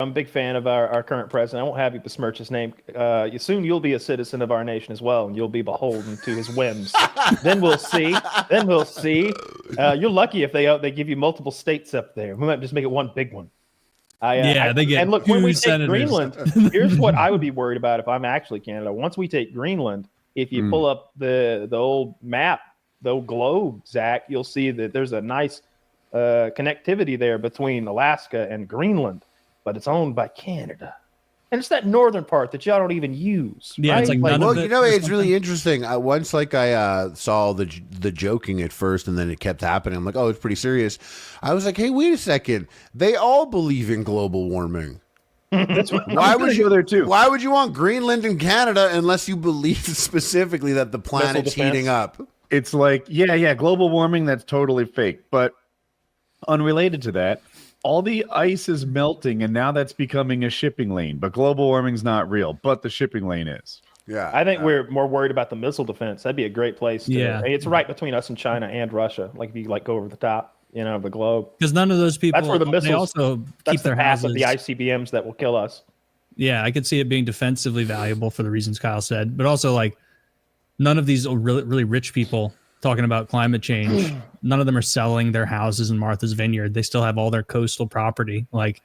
I'm a big fan of our current president. I won't have you besmirch his name. Soon you'll be a citizen of our nation as well, and you'll be beholden to his whims. Then we'll see. Then we'll see. You're lucky if they give you multiple states up there. We might just make it one big one. They get and look, when we take senators. Greenland, here's what I would be worried about if I'm actually Canada. Once we take Greenland, if you pull up the old map, the old globe, Zach, you'll see that there's a nice connectivity there between Alaska and Greenland. But it's owned by Canada. And it's that northern part that y'all don't even use. Yeah, right? it's like none well, of it you know, or it's something. really interesting. I saw the joking at first, and then it kept happening. I'm like, oh, it's pretty serious. I was like, hey, wait a second. They all believe in global warming. Why would you go there too? Why would you want Greenland and Canada unless you believe specifically that the planet's heating up? It's like, yeah, global warming, that's totally fake. But unrelated to that, all the ice is melting, and now that's becoming a shipping lane. But global warming's not real, but the shipping lane is. Yeah, I think we're more worried about the missile defense. That'd be a great place. It's right between us and China and Russia. Like if you go over the top, of the globe. Because none of those people. That's where the missiles. They also keep their path houses. of the ICBMs that will kill us. Yeah, I could see it being defensively valuable for the reasons Kyle said, but also like none of these really, really rich people talking about climate change. None of them are selling their houses in Martha's Vineyard. They still have all their coastal property. Like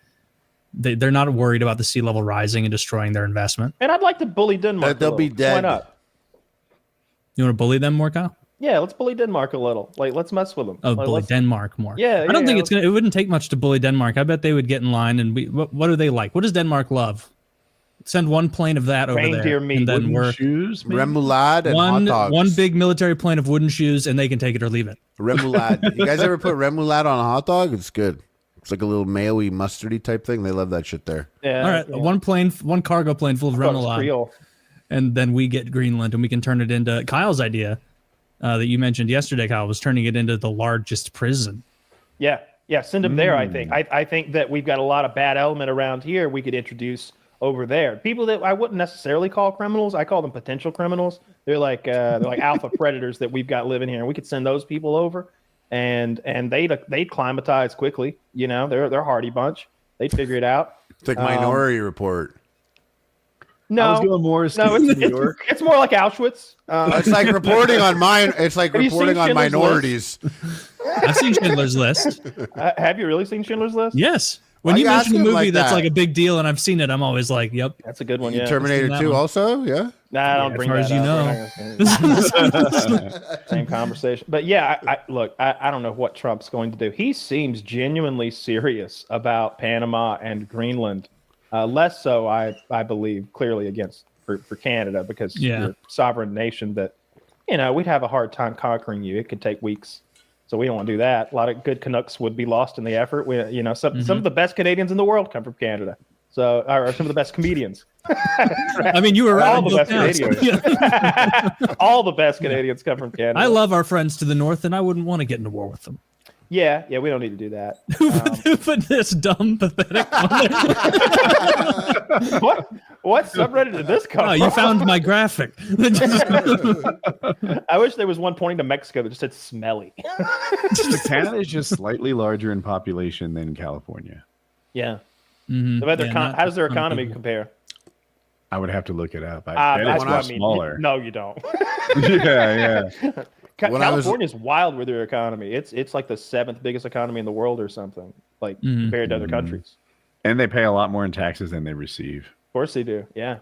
they're not worried about the sea level rising and destroying their investment. And I'd like to bully Denmark. They'll be dead. Why not? You want to bully them more, Kyle? Yeah, let's bully Denmark a little. Like, let's mess with them. Oh, bully Denmark more. Yeah, I don't think it wouldn't take much to bully Denmark. I bet they would get in line and what do they like? What does Denmark love? Send one plane of that over Reindeer there, meat, and then Wooden shoes, maybe? remoulade and hot dogs. one big military plane of wooden shoes, and they can take it or leave it. Remoulade. You guys ever put remoulade on a hot dog? It's good. It's like a little mayo-y, mustardy type thing. They love that shit there. Yeah. All right, one cargo plane full of remoulade, and then we get Greenland, and we can turn it into Kyle's idea that you mentioned yesterday. Kyle was turning it into the largest prison. Yeah, send them there. I think. I think that we've got a lot of bad element around here. We could introduce over there. People that I wouldn't necessarily call criminals. I call them potential criminals. They're like alpha predators that we've got living here. And we could send those people over, and they'd climatize quickly. They're a hardy bunch. They'd figure it out. It's like Minority Report. No, I was going more no, New York. it's more like Auschwitz. It's like reporting on It's like Have you reporting seen on Schindler's minorities. I've seen Schindler's List. Have you really seen Schindler's List? Yes. When Why you you mention a asking movie like that's that? like a big deal and I've seen it, I'm always like, yep. That's a good one. Yeah. Terminator that 2 one. also, yeah? Nah, I don't as bring far that as you up. know. We're not gonna- Same conversation. But yeah, I don't know what Trump's going to do. He seems genuinely serious about Panama and Greenland. Less so, I believe, clearly against for Canada, because you're a sovereign nation that, we'd have a hard time conquering you. It could take weeks. So we don't want to do that. A lot of good Canucks would be lost in the effort. Some of the best Canadians in the world come from Canada. So, or some of the best comedians. I mean, you were right. All the best Canadians. All the best Canadians come from Canada. I love our friends to the north, and I wouldn't want to get into war with them. Yeah, we don't need to do that. Who put this dumb, pathetic on there? What subreddit did this come from? You found my graphic. I wish there was one pointing to Mexico that just said smelly. Canada is just slightly larger in population than California. Yeah. Mm-hmm. So how does their economy compare? I would have to look it up. I bet That's it's what I much mean. smaller. No, you don't. Yeah. California's wild with their economy. It's like the 7th biggest economy in the world or something, compared to other countries. And they pay a lot more in taxes than they receive. Of course they do. Yeah.